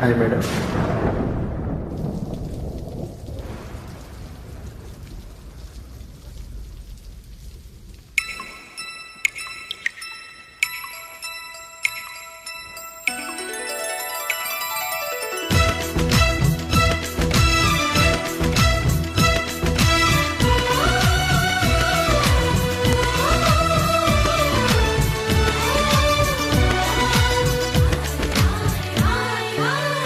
Hi madam.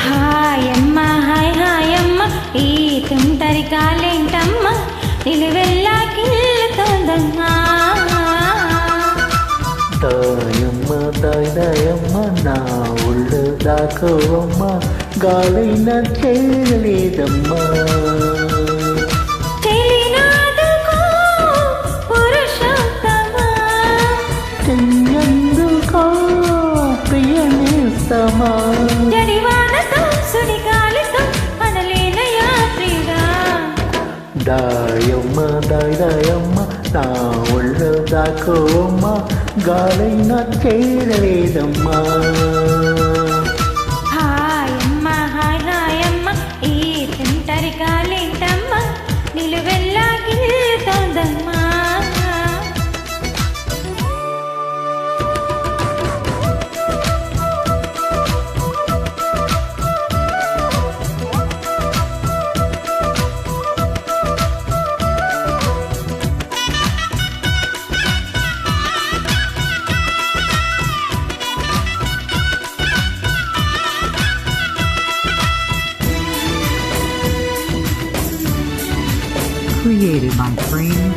హాయమ్మ hi హాయమ్మ ఈ తుంటరి కాలేంటమ్మ నిలువెల్లా కిల్లుతోందమ్మా. దాయమ్మ దాయమ్మ నా ఒళ్ళు దాకోవమ్మ గాలైనా చేయలేదమ్మా. తెలినాదుకో పురుషోత్తమా చెయ్యందుకో ప్రియనేస్తమా. జడివానతో సుడిగాలితో అనలేనయా ప్రియుడా. దాయమ్మ దాయమ్మ నా ఒళ్ళు దాకోవమ్మ గాలైనా చేయలేదమ్మా. హాయమ్మ హాయ్ హాయమ్మ ఈ తుంటరి కాలేంటమ్మ నిలువెల్లా కిల్లుతోందమ్మా. Created by Frame.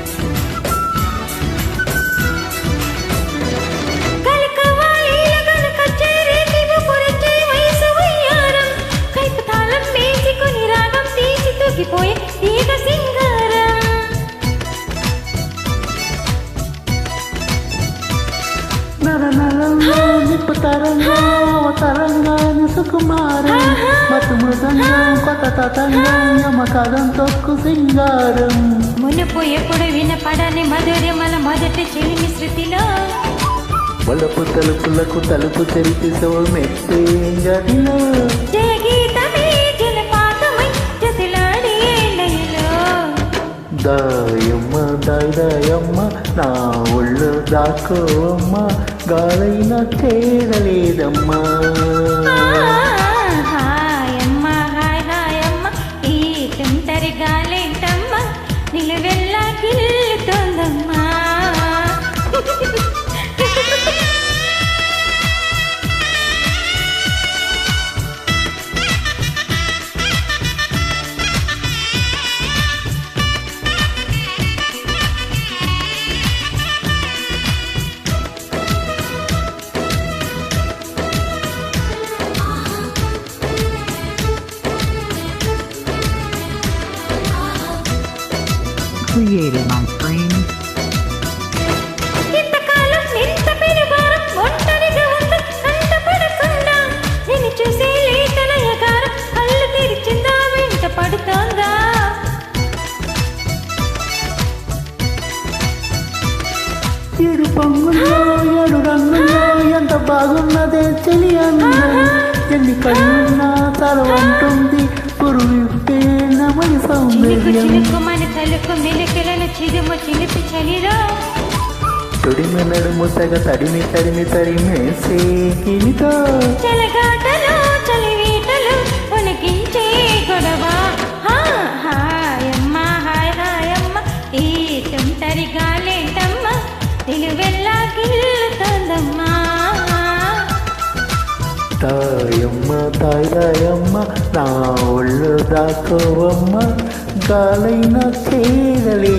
తరంగాని సుకుమారం మతు మృదంగం కొత్త తతంగం యమకాలం తొక్కు సింగారం. మునుపు ఎప్పుడు వినపడని మధురిమల మొదటి చెలిమి శృతిలో వలపు తలుపులకు తలుపు తెరిచి సోమెత్తే గదిలో జయగీతమే జలపాతమై జతిలాడే లయలో. దాయమ్మ దాయమ్మ నా ఒళ్ళు దాకోవమ్మ గాలైనా చేరలేదమ్మా. హాయమ్మ హాయ్ హాయమ్మ ఈ తుంటరి గాలేంటమ్మ నిలువెల్లా కిల్లుతోందమ్మా. Created by Frame. ఇంతకాలం నింత పెనుగారం ఒంటరిగా ఉంది కంటపడకుండా నిన్ను చూసే లేఖనయగారం కళ్ళు తెరిచిందా వెంట పడుతోందా. ఏడు పొంగుల్లో ఏడు రంగుల్లో ఎంత బాగున్నదే తెలియను. ఎన్ని కళ్ళున్నా తల ఉంటుంది పురువిప్పే నమని చిలుకు సౌందర్యం. చిలుకు మన తలుకు మెలికలను చిరుము చిలిపి చలిలో తొడిమి నడుము తెగ తడిమి తడిమి తడిమేసే కిలితో చెలగాటలు చలివీటలు ఉనికించే గొడవ. హాయమ్మ హాయ్ హాయమ్మ ఈ తుంటరి గాలేంటమ్మ నిలువెల్లా కిల్లుతోందమ్మా. దాయమ్మ దాయమ్మ నా ఒళ్ళు దాకోవమ్మ గాలైనా చేరలే